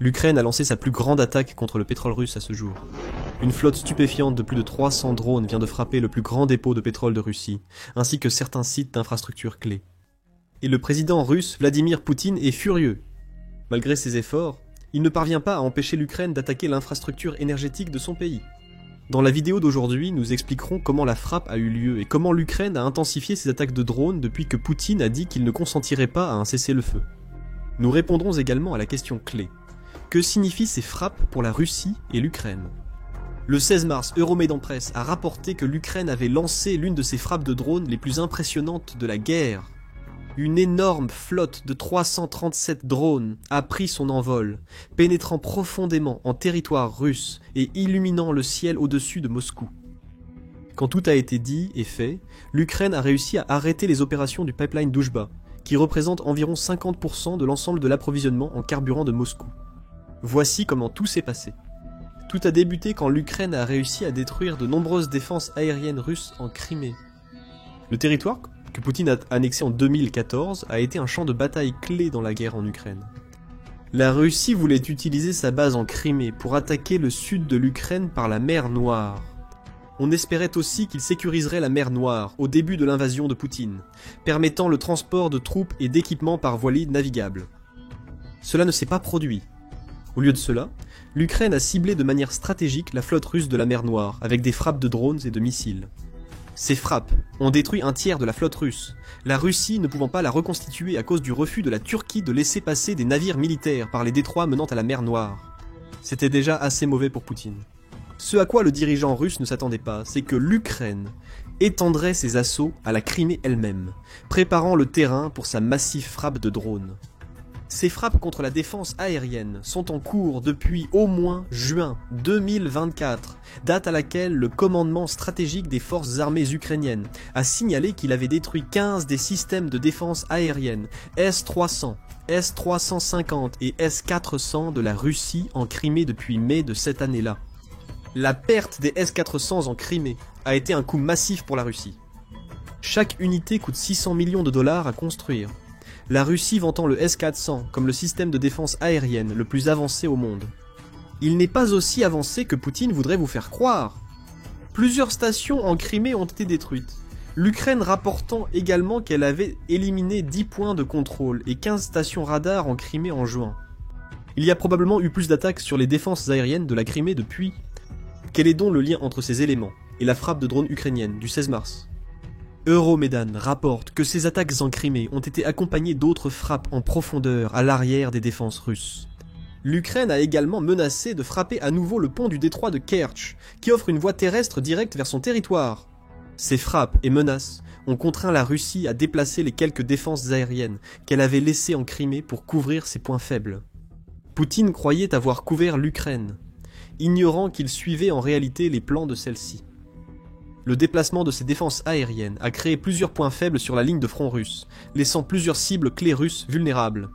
L'Ukraine a lancé sa plus grande attaque contre le pétrole russe à ce jour. Une flotte stupéfiante de plus de 300 drones vient de frapper le plus grand dépôt de pétrole de Russie, ainsi que certains sites d'infrastructures clés. Et le président russe Vladimir Poutine est furieux. Malgré ses efforts, il ne parvient pas à empêcher l'Ukraine d'attaquer l'infrastructure énergétique de son pays. Dans la vidéo d'aujourd'hui, nous expliquerons comment la frappe a eu lieu et comment l'Ukraine a intensifié ses attaques de drones depuis que Poutine a dit qu'il ne consentirait pas à un cessez-le-feu. Nous répondrons également à la question clé. Que signifient ces frappes pour la Russie et l'Ukraine? Le 16 mars, Euromaidan Press a rapporté que l'Ukraine avait lancé l'une de ses frappes de drones les plus impressionnantes de la guerre. Une énorme flotte de 337 drones a pris son envol, pénétrant profondément en territoire russe et illuminant le ciel au-dessus de Moscou. Quand tout a été dit et fait, l'Ukraine a réussi à arrêter les opérations du pipeline Doujba, qui représente environ 50% de l'ensemble de l'approvisionnement en carburant de Moscou. Voici comment tout s'est passé. Tout a débuté quand l'Ukraine a réussi à détruire de nombreuses défenses aériennes russes en Crimée. Le territoire que Poutine a annexé en 2014 a été un champ de bataille clé dans la guerre en Ukraine. La Russie voulait utiliser sa base en Crimée pour attaquer le sud de l'Ukraine par la mer Noire. On espérait aussi qu'il sécuriserait la mer Noire au début de l'invasion de Poutine, permettant le transport de troupes et d'équipements par voilier navigable. Cela ne s'est pas produit. Au lieu de cela, l'Ukraine a ciblé de manière stratégique la flotte russe de la mer Noire avec des frappes de drones et de missiles. Ces frappes ont détruit un tiers de la flotte russe, la Russie ne pouvant pas la reconstituer à cause du refus de la Turquie de laisser passer des navires militaires par les détroits menant à la mer Noire. C'était déjà assez mauvais pour Poutine. Ce à quoi le dirigeant russe ne s'attendait pas, c'est que l'Ukraine étendrait ses assauts à la Crimée elle-même, préparant le terrain pour sa massive frappe de drones. Ces frappes contre la défense aérienne sont en cours depuis au moins juin 2024, date à laquelle le commandement stratégique des forces armées ukrainiennes a signalé qu'il avait détruit 15 des systèmes de défense aérienne S-300, S-350 et S-400 de la Russie en Crimée depuis mai de cette année-là. La perte des S-400 en Crimée a été un coût massif pour la Russie. Chaque unité coûte 600 millions de dollars à construire. La Russie vantant le S-400 comme le système de défense aérienne le plus avancé au monde. Il n'est pas aussi avancé que Poutine voudrait vous faire croire. Plusieurs stations en Crimée ont été détruites, l'Ukraine rapportant également qu'elle avait éliminé 10 points de contrôle et 15 stations radars en Crimée en juin. Il y a probablement eu plus d'attaques sur les défenses aériennes de la Crimée depuis. Quel est donc le lien entre ces éléments et la frappe de drone ukrainienne du 16 mars? Euromaidan rapporte que ces attaques en Crimée ont été accompagnées d'autres frappes en profondeur à l'arrière des défenses russes. L'Ukraine a également menacé de frapper à nouveau le pont du détroit de Kertch, qui offre une voie terrestre directe vers son territoire. Ces frappes et menaces ont contraint la Russie à déplacer les quelques défenses aériennes qu'elle avait laissées en Crimée pour couvrir ses points faibles. Poutine croyait avoir couvert l'Ukraine, ignorant qu'il suivait en réalité les plans de celle-ci. Le déplacement de ces défenses aériennes a créé plusieurs points faibles sur la ligne de front russe, laissant plusieurs cibles clés russes vulnérables.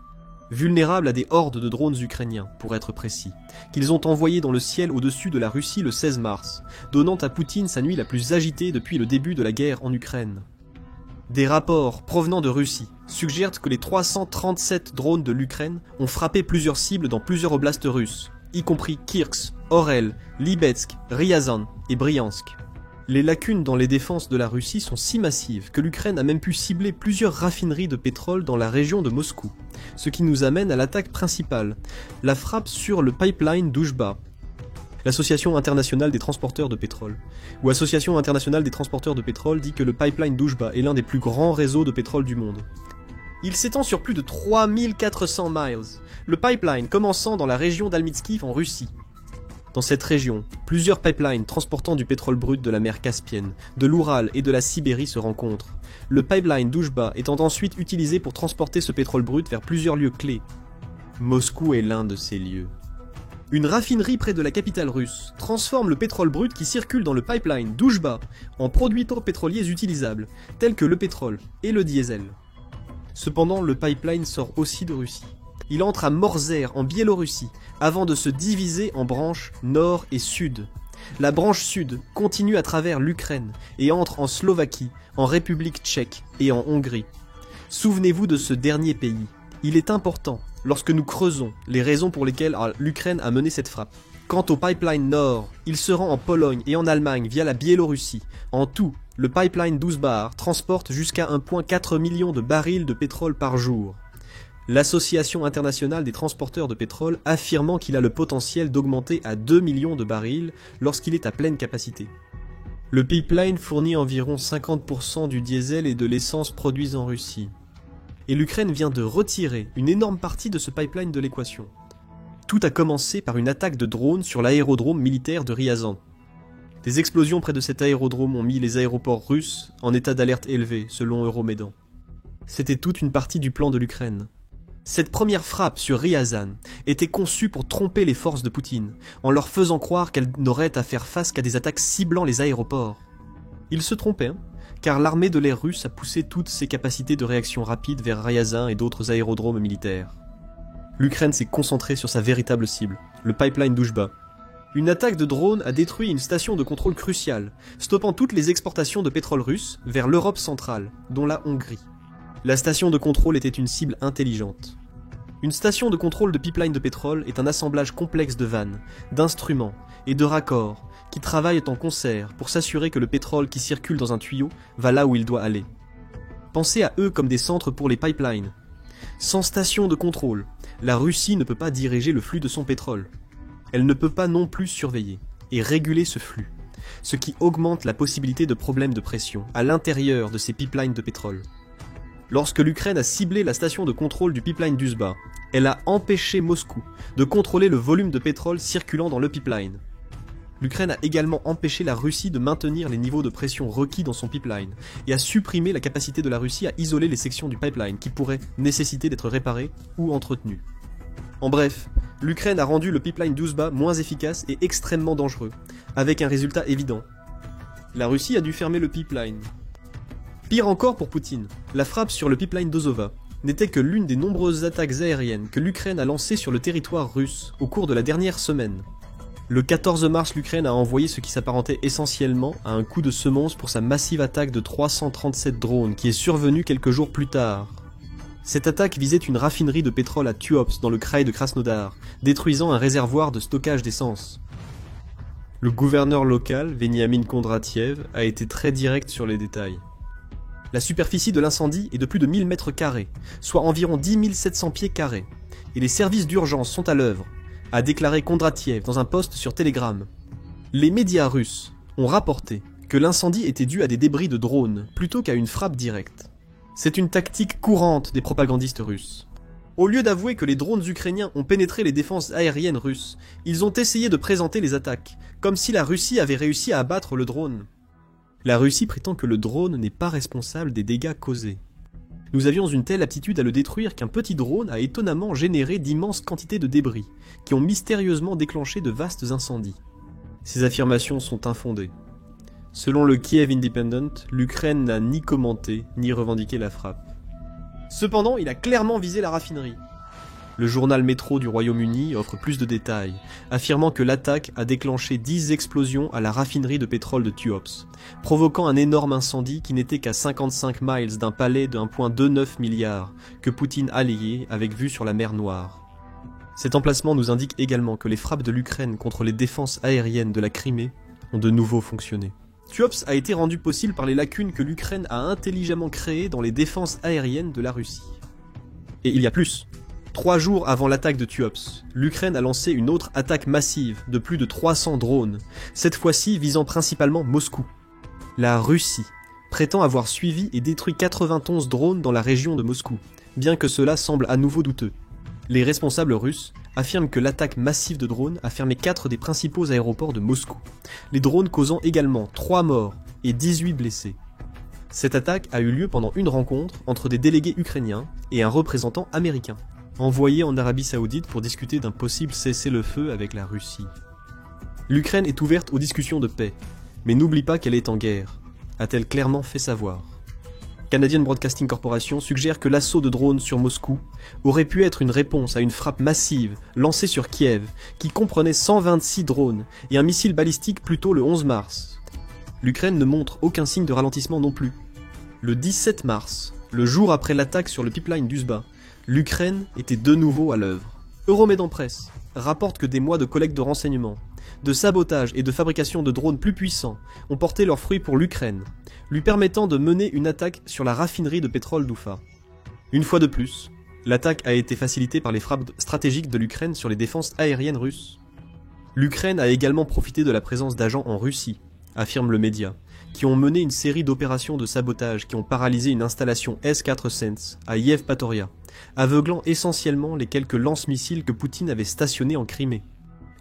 Vulnérables à des hordes de drones ukrainiens, pour être précis, qu'ils ont envoyés dans le ciel au-dessus de la Russie le 16 mars, donnant à Poutine sa nuit la plus agitée depuis le début de la guerre en Ukraine. Des rapports provenant de Russie suggèrent que les 337 drones de l'Ukraine ont frappé plusieurs cibles dans plusieurs oblasts russes, y compris Kirsk, Orel, Libetsk, Ryazan et Bryansk. Les lacunes dans les défenses de la Russie sont si massives que l'Ukraine a même pu cibler plusieurs raffineries de pétrole dans la région de Moscou, ce qui nous amène à l'attaque principale, la frappe sur le pipeline Doujba, l'Association internationale des transporteurs de pétrole, ou Association internationale des transporteurs de pétrole dit que le pipeline Doujba est l'un des plus grands réseaux de pétrole du monde. Il s'étend sur plus de 3400 miles, le pipeline commençant dans la région d'Almytskiv en Russie. Dans cette région, plusieurs pipelines transportant du pétrole brut de la mer Caspienne, de l'Oural et de la Sibérie se rencontrent. Le pipeline Doujba étant ensuite utilisé pour transporter ce pétrole brut vers plusieurs lieux clés. Moscou est l'un de ces lieux. Une raffinerie près de la capitale russe transforme le pétrole brut qui circule dans le pipeline Doujba en produits pétroliers utilisables, tels que le pétrole et le diesel. Cependant, le pipeline sort aussi de Russie. Il entre à Morzer en Biélorussie, avant de se diviser en branches nord et sud. La branche sud continue à travers l'Ukraine et entre en Slovaquie, en République tchèque et en Hongrie. Souvenez-vous de ce dernier pays. Il est important, lorsque nous creusons les raisons pour lesquelles l'Ukraine a mené cette frappe. Quant au pipeline nord, il se rend en Pologne et en Allemagne via la Biélorussie. En tout, le pipeline 12 bar transporte jusqu'à 1,4 million de barils de pétrole par jour. L'Association internationale des transporteurs de pétrole affirmant qu'il a le potentiel d'augmenter à 2 millions de barils lorsqu'il est à pleine capacité. Le pipeline fournit environ 50% du diesel et de l'essence produits en Russie. Et l'Ukraine vient de retirer une énorme partie de ce pipeline de l'équation. Tout a commencé par une attaque de drones sur l'aérodrome militaire de Ryazan. Des explosions près de cet aérodrome ont mis les aéroports russes en état d'alerte élevé, selon Euromaidan. C'était toute une partie du plan de l'Ukraine. Cette première frappe sur Ryazan était conçue pour tromper les forces de Poutine, en leur faisant croire qu'elles n'auraient à faire face qu'à des attaques ciblant les aéroports. Ils se trompaient, car l'armée de l'air russe a poussé toutes ses capacités de réaction rapide vers Ryazan et d'autres aérodromes militaires. L'Ukraine s'est concentrée sur sa véritable cible, le pipeline Doujba. Une attaque de drone a détruit une station de contrôle cruciale, stoppant toutes les exportations de pétrole russe vers l'Europe centrale, dont la Hongrie. La station de contrôle était une cible intelligente. Une station de contrôle de pipeline de pétrole est un assemblage complexe de vannes, d'instruments et de raccords qui travaillent en concert pour s'assurer que le pétrole qui circule dans un tuyau va là où il doit aller. Pensez à eux comme des centres pour les pipelines. Sans station de contrôle, la Russie ne peut pas diriger le flux de son pétrole. Elle ne peut pas non plus surveiller et réguler ce flux, ce qui augmente la possibilité de problèmes de pression à l'intérieur de ces pipelines de pétrole. Lorsque l'Ukraine a ciblé la station de contrôle du pipeline d'Uzba, elle a empêché Moscou de contrôler le volume de pétrole circulant dans le pipeline. L'Ukraine a également empêché la Russie de maintenir les niveaux de pression requis dans son pipeline et a supprimé la capacité de la Russie à isoler les sections du pipeline qui pourraient nécessiter d'être réparées ou entretenues. En bref, l'Ukraine a rendu le pipeline d'Uzba moins efficace et extrêmement dangereux, avec un résultat évident. La Russie a dû fermer le pipeline. Pire encore pour Poutine, la frappe sur le pipeline d'Ozova n'était que l'une des nombreuses attaques aériennes que l'Ukraine a lancées sur le territoire russe au cours de la dernière semaine. Le 14 mars, l'Ukraine a envoyé ce qui s'apparentait essentiellement à un coup de semonce pour sa massive attaque de 337 drones qui est survenue quelques jours plus tard. Cette attaque visait une raffinerie de pétrole à Tuops dans le kraï de Krasnodar, détruisant un réservoir de stockage d'essence. Le gouverneur local, Veniamin Kondratiev, a été très direct sur les détails. La superficie de l'incendie est de plus de 1000 mètres carrés, soit environ 10 700 pieds carrés, et les services d'urgence sont à l'œuvre, a déclaré Kondratiev dans un post sur Telegram. Les médias russes ont rapporté que l'incendie était dû à des débris de drones plutôt qu'à une frappe directe. C'est une tactique courante des propagandistes russes. Au lieu d'avouer que les drones ukrainiens ont pénétré les défenses aériennes russes, ils ont essayé de présenter les attaques, comme si la Russie avait réussi à abattre le drone. La Russie prétend que le drone n'est pas responsable des dégâts causés. Nous avions une telle aptitude à le détruire qu'un petit drone a étonnamment généré d'immenses quantités de débris, qui ont mystérieusement déclenché de vastes incendies. Ces affirmations sont infondées. Selon le Kiev Independent, l'Ukraine n'a ni commenté, ni revendiqué la frappe. Cependant, il a clairement visé la raffinerie. Le journal Métro du Royaume-Uni offre plus de détails, affirmant que l'attaque a déclenché 10 explosions à la raffinerie de pétrole de Tuops, provoquant un énorme incendie qui n'était qu'à 55 miles d'un palais de 1,29 milliard que Poutine alliait avec vue sur la mer Noire. Cet emplacement nous indique également que les frappes de l'Ukraine contre les défenses aériennes de la Crimée ont de nouveau fonctionné. Tuops a été rendu possible par les lacunes que l'Ukraine a intelligemment créées dans les défenses aériennes de la Russie. Et il y a plus. 3 jours avant l'attaque de Tuops, l'Ukraine a lancé une autre attaque massive de plus de 300 drones, cette fois-ci visant principalement Moscou. La Russie prétend avoir suivi et détruit 91 drones dans la région de Moscou, bien que cela semble à nouveau douteux. Les responsables russes affirment que l'attaque massive de drones a fermé 4 des principaux aéroports de Moscou, les drones causant également 3 morts et 18 blessés. Cette attaque a eu lieu pendant une rencontre entre des délégués ukrainiens et un représentant américain, envoyé en Arabie Saoudite pour discuter d'un possible cessez-le-feu avec la Russie. L'Ukraine est ouverte aux discussions de paix, mais n'oublie pas qu'elle est en guerre, a-t-elle clairement fait savoir. Canadian Broadcasting Corporation suggère que l'assaut de drones sur Moscou aurait pu être une réponse à une frappe massive lancée sur Kiev, qui comprenait 126 drones et un missile balistique plus tôt le 11 mars. L'Ukraine ne montre aucun signe de ralentissement non plus. Le 17 mars, le jour après l'attaque sur le pipeline d'Uzba, l'Ukraine était de nouveau à l'œuvre. Euromaidan Press rapporte que des mois de collecte de renseignements, de sabotage et de fabrication de drones plus puissants ont porté leurs fruits pour l'Ukraine, lui permettant de mener une attaque sur la raffinerie de pétrole d'Oufa. Une fois de plus, l'attaque a été facilitée par les frappes stratégiques de l'Ukraine sur les défenses aériennes russes. L'Ukraine a également profité de la présence d'agents en Russie, affirme le média, qui ont mené une série d'opérations de sabotage qui ont paralysé une installation S-400 à Yevpatoria, aveuglant essentiellement les quelques lance-missiles que Poutine avait stationnés en Crimée.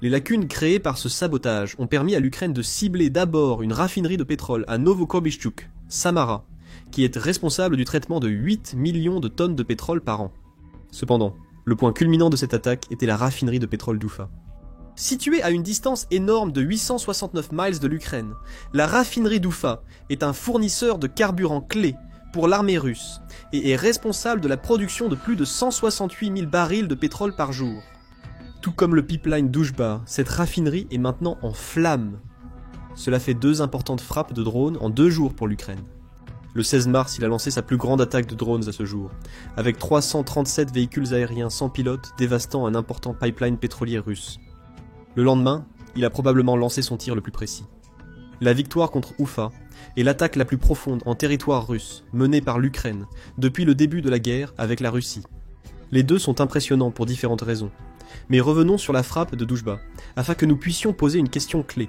Les lacunes créées par ce sabotage ont permis à l'Ukraine de cibler d'abord une raffinerie de pétrole à Novokobychuk, Samara, qui est responsable du traitement de 8 millions de tonnes de pétrole par an. Cependant, le point culminant de cette attaque était la raffinerie de pétrole d'Oufa. Située à une distance énorme de 869 miles de l'Ukraine, la raffinerie d'Oufa est un fournisseur de carburant clé pour l'armée russe et est responsable de la production de plus de 168 000 barils de pétrole par jour. Tout comme le pipeline Doujba, cette raffinerie est maintenant en flammes. Cela fait 2 importantes frappes de drones en 2 jours pour l'Ukraine. Le 16 mars, il a lancé sa plus grande attaque de drones à ce jour, avec 337 véhicules aériens sans pilote dévastant un important pipeline pétrolier russe. Le lendemain, il a probablement lancé son tir le plus précis. La victoire contre Oufa est l'attaque la plus profonde en territoire russe menée par l'Ukraine depuis le début de la guerre avec la Russie. Les deux sont impressionnants pour différentes raisons. Mais revenons sur la frappe de Doujba, afin que nous puissions poser une question clé.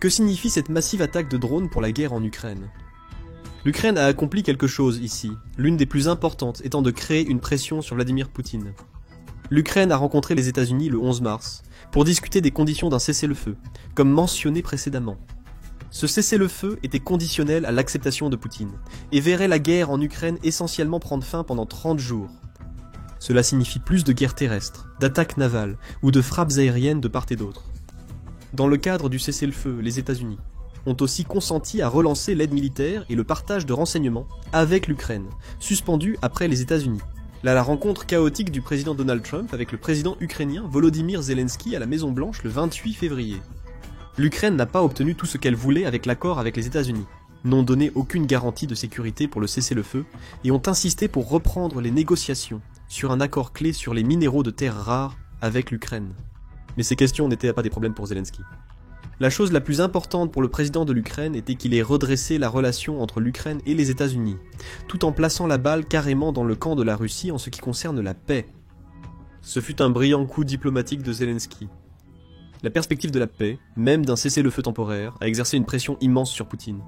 Que signifie cette massive attaque de drones pour la guerre en Ukraine ? L'Ukraine a accompli quelque chose ici, l'une des plus importantes étant de créer une pression sur Vladimir Poutine. L'Ukraine a rencontré les États-Unis le 11 mars pour discuter des conditions d'un cessez-le-feu, comme mentionné précédemment. Ce cessez-le-feu était conditionnel à l'acceptation de Poutine, et verrait la guerre en Ukraine essentiellement prendre fin pendant 30 jours. Cela signifie plus de guerres terrestres, d'attaques navales ou de frappes aériennes de part et d'autre. Dans le cadre du cessez-le-feu, les États-Unis ont aussi consenti à relancer l'aide militaire et le partage de renseignements avec l'Ukraine, suspendu après les États-Unis. La rencontre chaotique du président Donald Trump avec le président ukrainien Volodymyr Zelensky à la Maison-Blanche le 28 février. L'Ukraine n'a pas obtenu tout ce qu'elle voulait avec l'accord avec les États-Unis, n'ont donné aucune garantie de sécurité pour le cessez-le-feu et ont insisté pour reprendre les négociations sur un accord clé sur les minéraux de terres rares avec l'Ukraine. Mais ces questions n'étaient pas des problèmes pour Zelensky. La chose la plus importante pour le président de l'Ukraine était qu'il ait redressé la relation entre l'Ukraine et les États-Unis, tout en plaçant la balle carrément dans le camp de la Russie en ce qui concerne la paix. Ce fut un brillant coup diplomatique de Zelensky. La perspective de la paix, même d'un cessez-le-feu temporaire, a exercé une pression immense sur Poutine.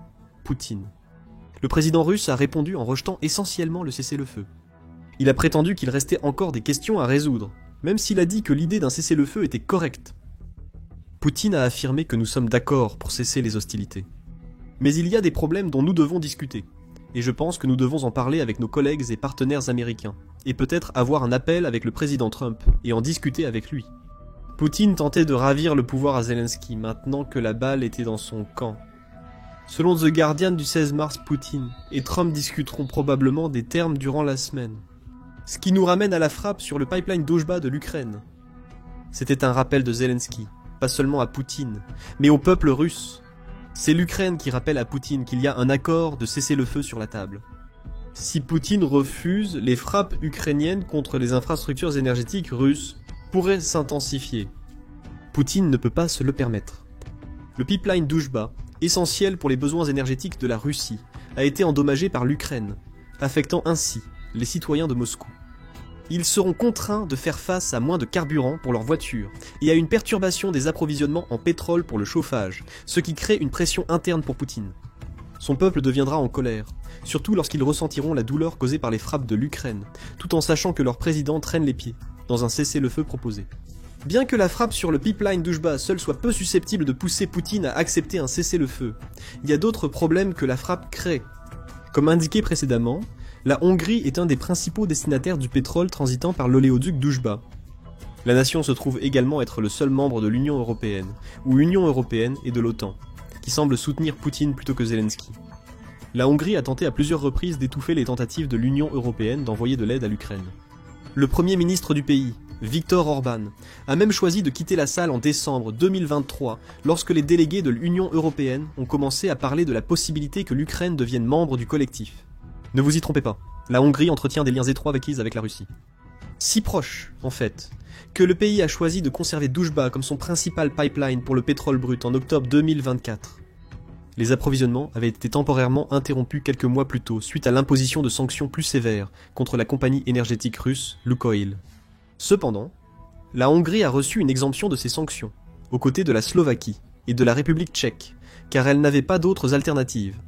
Le président russe a répondu en rejetant essentiellement le cessez-le-feu. Il a prétendu qu'il restait encore des questions à résoudre, même s'il a dit que l'idée d'un cessez-le-feu était correcte. Poutine a affirmé que nous sommes d'accord pour cesser les hostilités. Mais il y a des problèmes dont nous devons discuter, et je pense que nous devons en parler avec nos collègues et partenaires américains, et peut-être avoir un appel avec le président Trump, et en discuter avec lui. Poutine tentait de ravir le pouvoir à Zelensky, maintenant que la balle était dans son camp. Selon The Guardian du 16 mars, Poutine et Trump discuteront probablement des termes durant la semaine. Ce qui nous ramène à la frappe sur le pipeline Doujba de l'Ukraine. C'était un rappel de Zelensky, pas seulement à Poutine, mais au peuple russe. C'est l'Ukraine qui rappelle à Poutine qu'il y a un accord de cessez-le-feu sur la table. Si Poutine refuse, les frappes ukrainiennes contre les infrastructures énergétiques russes pourraient s'intensifier. Poutine ne peut pas se le permettre. Le pipeline Doujba, essentiel pour les besoins énergétiques de la Russie, a été endommagé par l'Ukraine, affectant ainsi les citoyens de Moscou. Ils seront contraints de faire face à moins de carburant pour leurs voitures et à une perturbation des approvisionnements en pétrole pour le chauffage, ce qui crée une pression interne pour Poutine. Son peuple deviendra en colère, surtout lorsqu'ils ressentiront la douleur causée par les frappes de l'Ukraine, tout en sachant que leur président traîne les pieds dans un cessez-le-feu proposé. Bien que la frappe sur le pipeline Doujba seule soit peu susceptible de pousser Poutine à accepter un cessez-le-feu, il y a d'autres problèmes que la frappe crée. Comme indiqué précédemment, la Hongrie est un des principaux destinataires du pétrole transitant par l'oléoduc Doujba. La nation se trouve également être le seul membre de l'Union européenne, ou Union européenne et de l'OTAN, qui semble soutenir Poutine plutôt que Zelensky. La Hongrie a tenté à plusieurs reprises d'étouffer les tentatives de l'Union européenne d'envoyer de l'aide à l'Ukraine. Le premier ministre du pays, Viktor Orban, a même choisi de quitter la salle en décembre 2023 lorsque les délégués de l'Union européenne ont commencé à parler de la possibilité que l'Ukraine devienne membre du collectif. Ne vous y trompez pas, la Hongrie entretient des liens étroits avec la Russie. Si proche, en fait, que le pays a choisi de conserver Doujba comme son principal pipeline pour le pétrole brut en octobre 2024. Les approvisionnements avaient été temporairement interrompus quelques mois plus tôt suite à l'imposition de sanctions plus sévères contre la compagnie énergétique russe Lukoil. Cependant, la Hongrie a reçu une exemption de ces sanctions, aux côtés de la Slovaquie et de la République tchèque, car elle n'avait pas d'autres alternatives.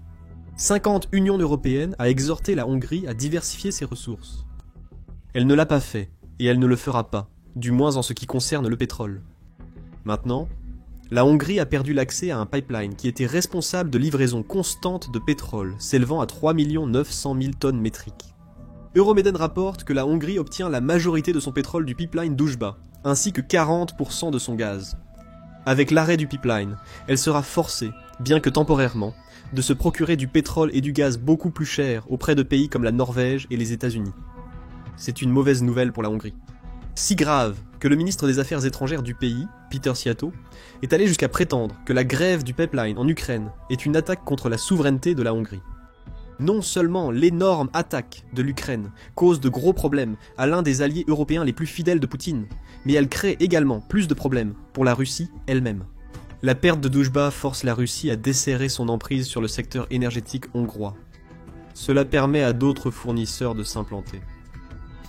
50 Union européenne a exhorté la Hongrie à diversifier ses ressources. Elle ne l'a pas fait, et elle ne le fera pas, du moins en ce qui concerne le pétrole. Maintenant, la Hongrie a perdu l'accès à un pipeline qui était responsable de livraisons constantes de pétrole, s'élevant à 3 900 000 tonnes métriques. Euromeden rapporte que la Hongrie obtient la majorité de son pétrole du pipeline Doujba, ainsi que 40% de son gaz. Avec l'arrêt du pipeline, elle sera forcée, bien que temporairement, de se procurer du pétrole et du gaz beaucoup plus chers auprès de pays comme la Norvège et les États-Unis. C'est une mauvaise nouvelle pour la Hongrie. Si grave que le ministre des Affaires étrangères du pays, Peter Szijjarto, est allé jusqu'à prétendre que la grève du pipeline en Ukraine est une attaque contre la souveraineté de la Hongrie. Non seulement l'énorme attaque de l'Ukraine cause de gros problèmes à l'un des alliés européens les plus fidèles de Poutine, mais elle crée également plus de problèmes pour la Russie elle-même. La perte de Doujba force la Russie à desserrer son emprise sur le secteur énergétique hongrois. Cela permet à d'autres fournisseurs de s'implanter.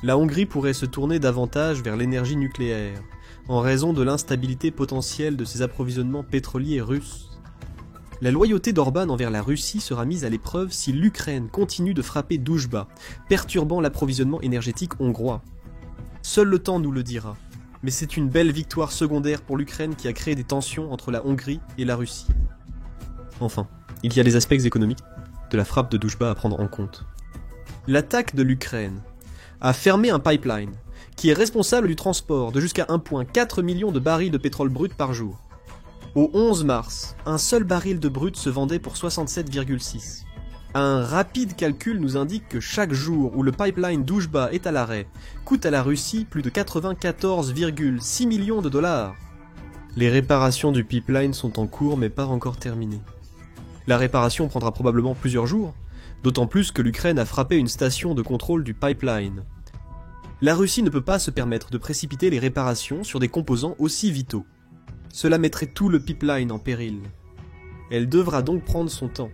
La Hongrie pourrait se tourner davantage vers l'énergie nucléaire, en raison de l'instabilité potentielle de ses approvisionnements pétroliers russes. La loyauté d'Orban envers la Russie sera mise à l'épreuve si l'Ukraine continue de frapper Doujba, perturbant l'approvisionnement énergétique hongrois. Seul le temps nous le dira, mais c'est une belle victoire secondaire pour l'Ukraine qui a créé des tensions entre la Hongrie et la Russie. Enfin, il y a les aspects économiques de la frappe de Doujba à prendre en compte. L'attaque de l'Ukraine a fermé un pipeline qui est responsable du transport de jusqu'à 1,4 million de barils de pétrole brut par jour. Au 11 mars, un seul baril de brut se vendait pour 67,6. Un rapide calcul nous indique que chaque jour où le pipeline Doujba est à l'arrêt coûte à la Russie plus de 94,6 millions de dollars. Les réparations du pipeline sont en cours mais pas encore terminées. La réparation prendra probablement plusieurs jours, d'autant plus que l'Ukraine a frappé une station de contrôle du pipeline. La Russie ne peut pas se permettre de précipiter les réparations sur des composants aussi vitaux. Cela mettrait tout le pipeline en péril. Elle devra donc prendre son temps.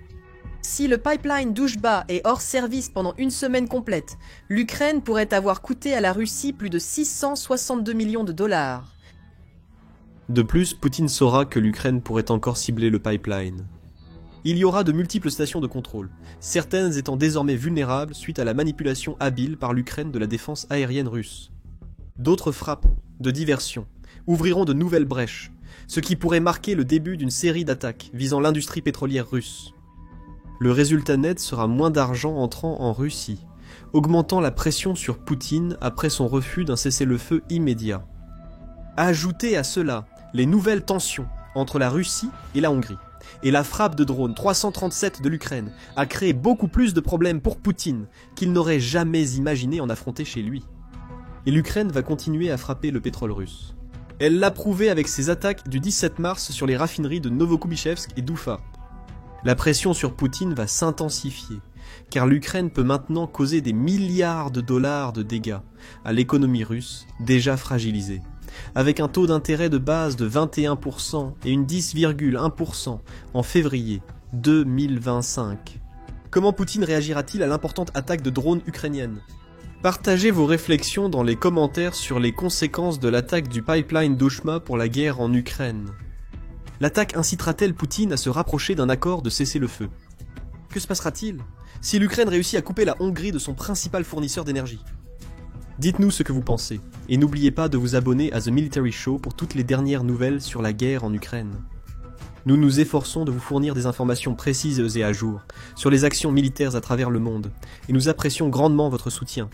Si le pipeline Doujba est hors service pendant une semaine complète, l'Ukraine pourrait avoir coûté à la Russie plus de 662 millions de dollars. De plus, Poutine saura que l'Ukraine pourrait encore cibler le pipeline. Il y aura de multiples stations de contrôle, certaines étant désormais vulnérables suite à la manipulation habile par l'Ukraine de la défense aérienne russe. D'autres frappes, de diversion, ouvriront de nouvelles brèches, ce qui pourrait marquer le début d'une série d'attaques visant l'industrie pétrolière russe. Le résultat net sera moins d'argent entrant en Russie, augmentant la pression sur Poutine après son refus d'un cessez-le-feu immédiat. Ajoutez à cela les nouvelles tensions entre la Russie et la Hongrie. Et la frappe de drone 337 de l'Ukraine a créé beaucoup plus de problèmes pour Poutine qu'il n'aurait jamais imaginé en affronter chez lui. Et l'Ukraine va continuer à frapper le pétrole russe. Elle l'a prouvé avec ses attaques du 17 mars sur les raffineries de Novokubichevsk et d'Oufa. La pression sur Poutine va s'intensifier, car l'Ukraine peut maintenant causer des milliards de dollars de dégâts à l'économie russe déjà fragilisée. Avec un taux d'intérêt de base de 21% et une 10,1% en février 2025. Comment Poutine réagira-t-il à l'importante attaque de drones ukrainienne ? Partagez vos réflexions dans les commentaires sur les conséquences de l'attaque du pipeline Doujba pour la guerre en Ukraine. L'attaque incitera-t-elle Poutine à se rapprocher d'un accord de cessez-le-feu ? Que se passera-t-il si l'Ukraine réussit à couper la Hongrie de son principal fournisseur d'énergie ? Dites-nous ce que vous pensez, et n'oubliez pas de vous abonner à The Military Show pour toutes les dernières nouvelles sur la guerre en Ukraine. Nous nous efforçons de vous fournir des informations précises et à jour sur les actions militaires à travers le monde, et nous apprécions grandement votre soutien.